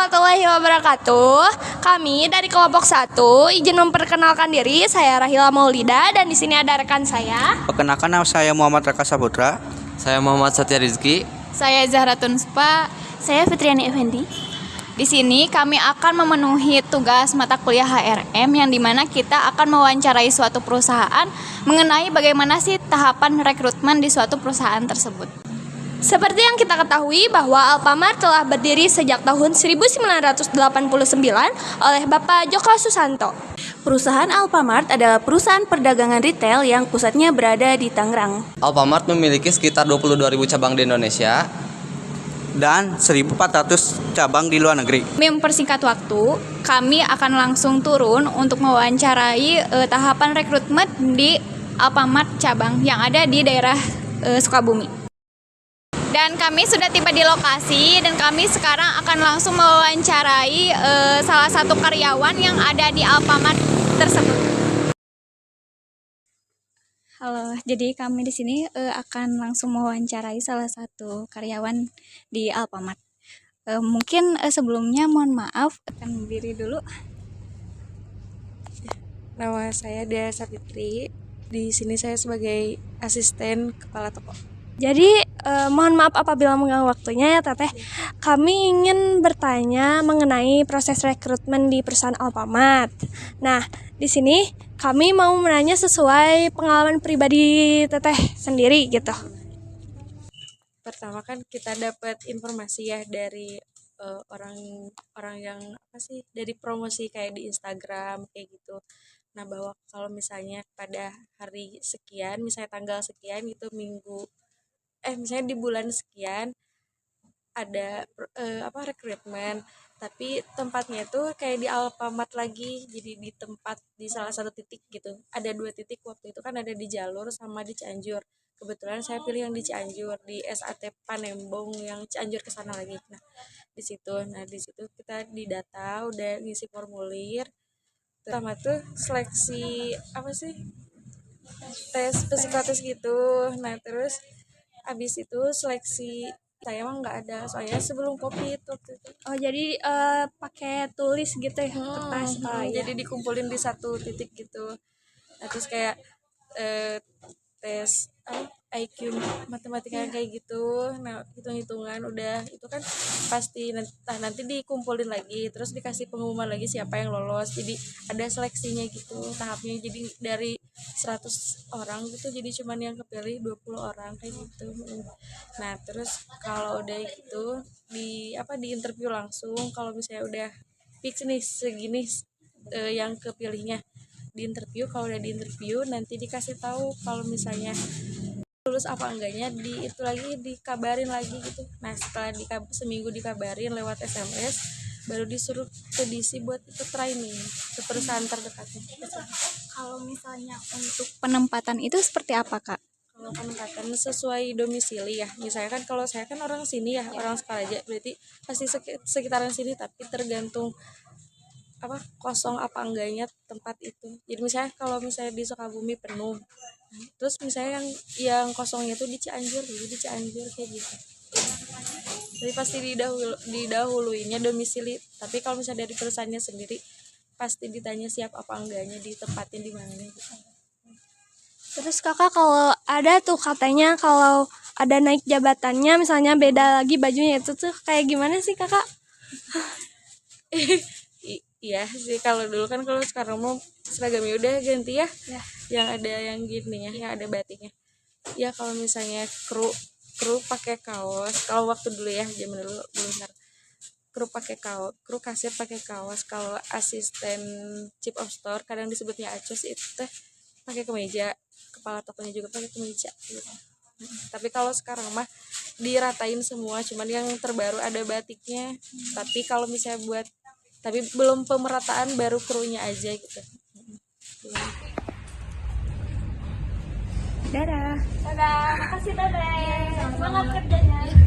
warahmatullahi wabarakatuh. Kami dari kelompok 1 izin memperkenalkan diri. Saya Rahila Maulida dan di sini ada rekan saya. Perkenalkan, nama saya Muhammad Raka Saputra. Saya Muhammad Satya Rizky. Saya Zahratun Spa. Saya Fitriani Effendi. Di sini kami akan memenuhi tugas mata kuliah HRM yang dimana kita akan mewawancarai suatu perusahaan mengenai bagaimana sih tahapan rekrutmen di suatu perusahaan tersebut. Seperti yang kita ketahui bahwa Alfamart telah berdiri sejak tahun 1989 oleh Bapak Joko Susanto. Perusahaan Alfamart adalah perusahaan perdagangan retail yang pusatnya berada di Tangerang. Alfamart memiliki sekitar 22.000 cabang di Indonesia. Dan 1.400 cabang di luar negeri. Mempersingkat waktu, kami akan langsung turun untuk mewawancarai tahapan rekrutmen di Alfamart cabang yang ada di daerah Sukabumi. Dan kami sudah tiba di lokasi dan kami sekarang akan langsung mewawancarai salah satu karyawan yang ada di Alfamart tersebut. Halo, jadi kami di sini akan langsung mewawancarai salah satu karyawan di Alfamart. Mungkin sebelumnya mohon maaf, akan berdiri dulu. Nama saya Dea Sapitri. Di sini saya sebagai asisten kepala toko. Jadi mohon maaf apabila mengganggu waktunya ya Teteh. Kami ingin bertanya mengenai proses rekrutmen di perusahaan Alfamart. Nah, di sini kami mau menanya sesuai pengalaman pribadi Teteh sendiri gitu. Pertama kan kita dapat informasi ya dari orang yang dari promosi kayak di Instagram kayak gitu. Nah, bahwa kalau misalnya pada hari sekian, misalnya tanggal sekian gitu misalnya di bulan sekian ada rekrutmen, tapi tempatnya tuh kayak di Alfamart lagi, jadi di tempat di salah satu titik gitu. Ada 2 titik waktu itu kan, ada di Jalur sama di Cianjur. Kebetulan saya pilih yang di Cianjur, di SAT Panembong yang Cianjur ke sana lagi. Nah, di situ kita didata, udah ngisi formulir. Pertama tuh seleksi tes psikotes gitu. Nah, terus habis itu seleksi saya emang nggak ada, soalnya sebelum COVID waktu itu. Oh, jadi pakai tulis gitu ya kertas. Jadi dikumpulin di satu titik gitu. Nah, terus kayak tes IQ matematika yang kayak gitu. Nah, hitung-hitungan udah itu kan pasti nanti dikumpulin lagi, terus dikasih pengumuman lagi siapa yang lolos. Jadi ada seleksinya gitu tahapnya. Jadi dari 100 orang gitu jadi cuman yang kepilih 20 orang kayak gitu. Nah, terus kalau udah gitu di interview langsung. Kalau misalnya udah fix nih segini yang kepilihnya, di interview. Kalau udah di interview nanti dikasih tahu kalau misalnya lulus apa enggaknya, itu lagi dikabarin lagi gitu. Nah, setelah seminggu dikabarin lewat SMS, baru disuruh ke DC buat ikut training ke perusahaan terdekatnya. Kalau misalnya untuk penempatan itu seperti apa, Kak? Kalau penempatan sesuai domisili ya. Misalnya kan kalau saya kan orang sini ya, orang Sukaraja, berarti pasti sekitaran sini, tapi tergantung kosong apa enggaknya tempat itu. Jadi misalnya kalau misalnya di Sukabumi penuh, terus misalnya yang kosongnya tuh di Cianjur, jadi di Cianjur kayak gitu. Jadi pasti didahuluinnya domisili. Tapi kalau misalnya dari perusahaannya sendiri pasti ditanya siap apa enggaknya, ditempatin di mana gitu. Terus Kakak kalau ada tuh katanya kalau ada naik jabatannya misalnya beda lagi bajunya, itu tuh kayak gimana sih Kakak? Iya sih, kalau dulu kan, kalau sekarang mau seragamnya udah ganti ya. Yang ada yang gini ya, yang ada batiknya. Ya kalau misalnya kru pakai kaos, kalau waktu dulu ya, zaman dulu belum sekarang. Kru kasir pakai kaos. Kalau asisten chief of store kadang disebutnya acus itu teh pakai kemeja. Kepala tokonya juga pakai kemeja gitu. Tapi kalau sekarang mah diratain semua, cuman yang terbaru ada batiknya. Tapi belum pemerataan, baru krunya aja gitu. Dadah. Dadah, makasih Teteh. Semangat kerjanya.